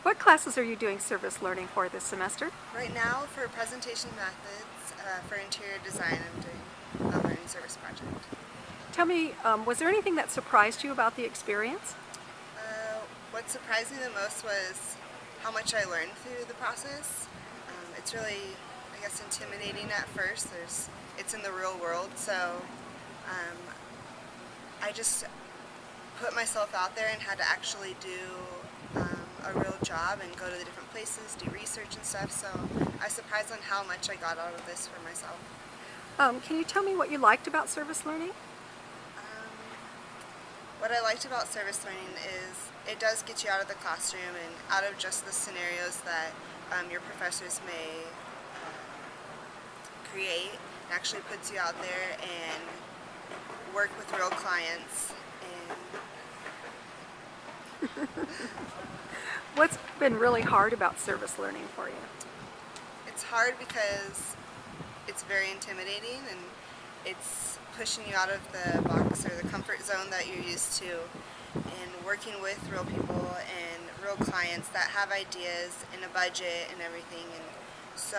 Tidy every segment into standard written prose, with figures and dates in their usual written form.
What classes are you doing service learning for this semester? Right now, for presentation methods for interior design, I'm doing a learning service project. Tell me, was there anything that surprised you about the experience? What surprised me the most was how much I learned through the process. It's really, I guess, intimidating at first. It's in the real world, so um, I just put myself out there and had to actually do a real job and go to the different places, do research and stuff. So I was surprised on how much I got out of this for myself. Can you tell me what you liked about service learning? Um, what I liked about service learning is it does get you out of the classroom and out of just the scenarios that your professors may create. It actually puts you out there and work with real clients. And What's been really hard about service learning for you? it's hard because it's very intimidating and it's pushing you out of the box or the comfort zone that you're used to, and working with real people and real clients that have ideas and a budget and everything. And so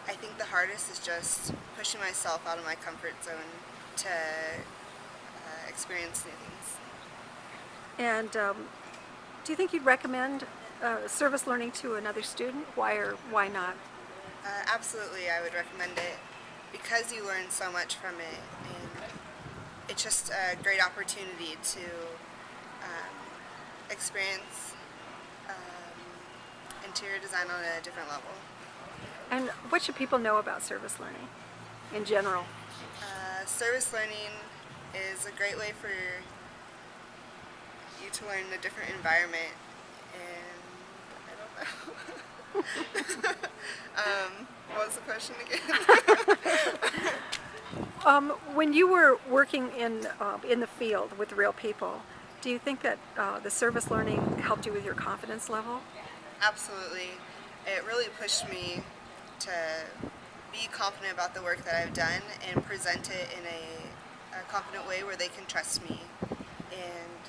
I think the hardest is just pushing myself out of my comfort zone to experience new things. And do you think you'd recommend service learning to another student? Why or why not? Absolutely, I would recommend it because you learn so much from it, and it's just a great opportunity to experience interior design on a different level. And what should people know about service learning in general? Service learning is a great way for you to learn a different environment, and I don't know. What was the question again? When you were working in the field with real people, do you think that the service learning helped you with your confidence level? Absolutely. It really pushed me to be confident about the work that I've done and present it in a confident way where they can trust me. And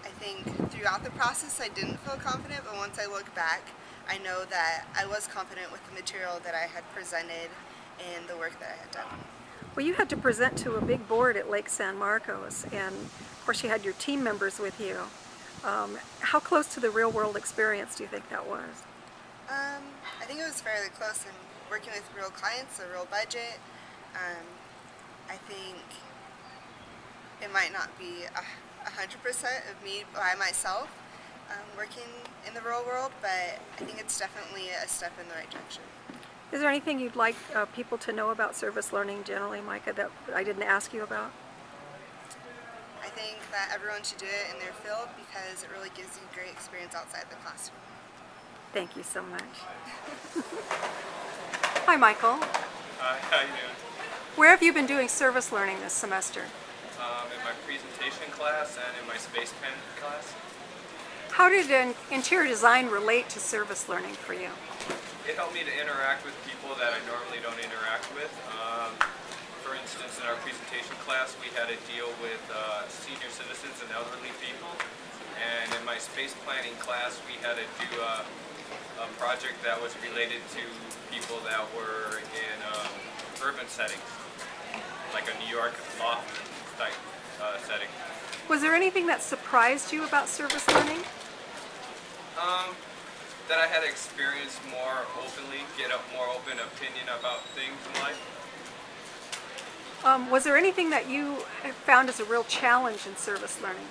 I think throughout the process I didn't feel confident, but once I look back, I know that I was confident with the material that I had presented and the work that I had done. Well, you had to present to a big board at Lake San Marcos, and of course you had your team members with you. How close to the real world experience do you think that was? I think it was fairly close, and working with real clients, a real budget. I think it might not be 100% of me by myself working in the real world, but I think it's definitely a step in the right direction. Is there anything you'd like people to know about service learning generally, Micah, that I didn't ask you about? I think that everyone should do it in their field because it really gives you a great experience outside the classroom. Thank you so much. Hi, Michael. Hi, how you doing? Where have you been doing service learning this semester? In my presentation class and in my space pen class. How did interior design relate to service learning for you? It helped me to interact with people that I normally don't interact with. For instance, in our presentation class, we had to deal with senior citizens and elderly people. And in my space planning class, we had to do a project that was related to people that were in urban settings, like a New York loft type setting. Was there anything that surprised you about service learning? That I had to experience more openly, get a more open opinion about things in life. Was there anything that you found as a real challenge in service learning?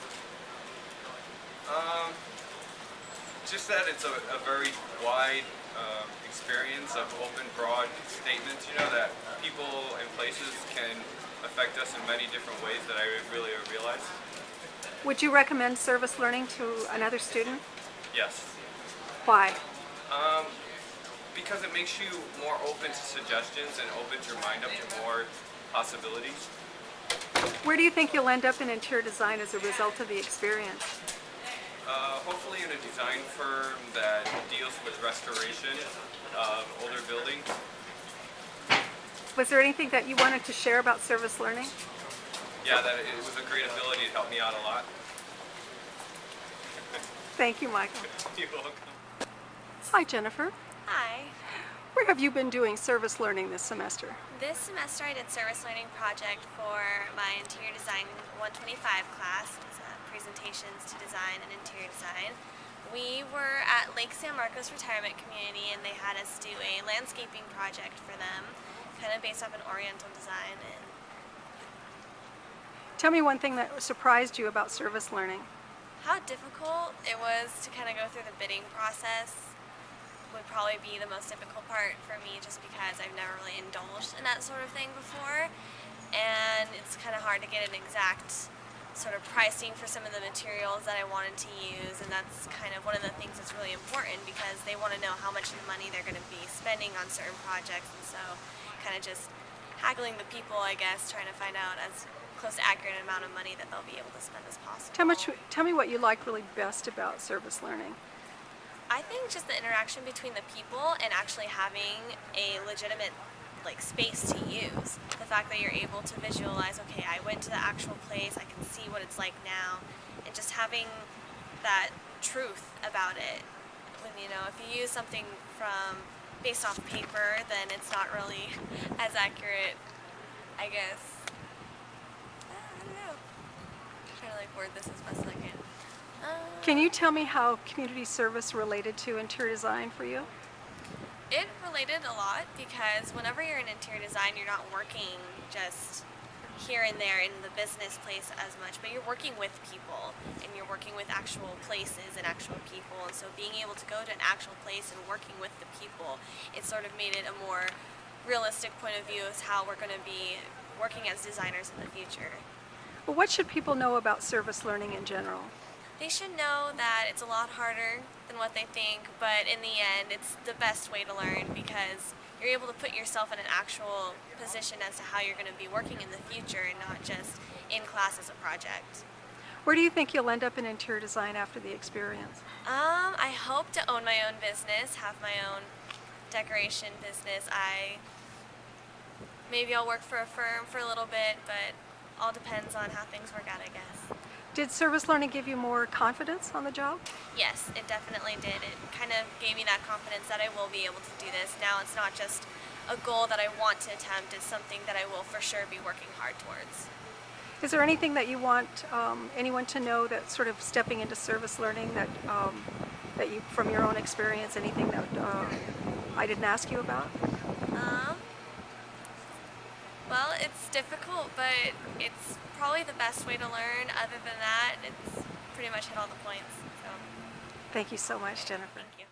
Just that it's a very wide experience of open, broad statements, that people and places can affect us in many different ways that I really realize. Would you recommend service learning to another student? Yes. Why? Because it makes you more open to suggestions and opens your mind up to more possibilities. Where do you think you'll end up in interior design as a result of the experience? Hopefully in a design firm that deals with restoration of older buildings. Was there anything that you wanted to share about service learning? Yeah, that it was a great ability to help me out a lot. Thank you, Michael. You're welcome. Hi, Jennifer. Hi. Where have you been doing service learning this semester? This semester I did service learning project for my interior design 125 class. It's presentations to design and interior design. We were at Lake San Marcos Retirement Community and they had us do a landscaping project for them, kind of based off an Oriental design. And Tell me one thing that surprised you about service learning. how difficult it was to kind of go through the bidding process would probably be the most difficult part for me, just because I've never really indulged in that sort of thing before, and it's kind of hard to get an exact sort of pricing for some of the materials that I wanted to use, and that's kind of one of the things that's really important because they want to know how much money they're going to be spending on certain projects, and so kind of just haggling the people, I guess, trying to find out as close to accurate amount of money that they'll be able to spend as possible. Tell me what you like really best about service learning. I think just the interaction between the people and actually having a legitimate space to use. The fact that you're able to visualize, okay, I went to the actual place, I can see what it's like now, and just having that truth about it. When if you use something from based off paper, then it's not really as accurate, I guess. I don't know. I'm trying to word this as best as I can. Can you tell me how community service related to interior design for you? It related a lot because whenever you're in interior design, you're not working just here and there in the business place as much, but you're working with people and you're working with actual places and actual people. And so being able to go to an actual place and working with the people, it sort of made it a more realistic point of view as how we're going to be working as designers in the future. Well, what should people know about service learning in general? They should know that it's a lot harder than what they think, but in the end, it's the best way to learn because you're able to put yourself in an actual position as to how you're going to be working in the future and not just in class as a project. Where do you think you'll end up in interior design after the experience? I hope to own my own business, have my own decoration business. Maybe I'll work for a firm for a little bit, but all depends on how things work out, I guess. Did service learning give you more confidence on the job? Yes, it definitely did. It kind of gave me that confidence that I will be able to do this. Now it's not just a goal that I want to attempt, it's something that I will for sure be working hard towards. Is there anything that you want anyone to know that's sort of stepping into service learning that you, from your own experience, anything that I didn't ask you about? Well, it's difficult, but it's probably the best way to learn. Other than that, it's pretty much hit all the points. So, Thank you so much, Jennifer. thank you.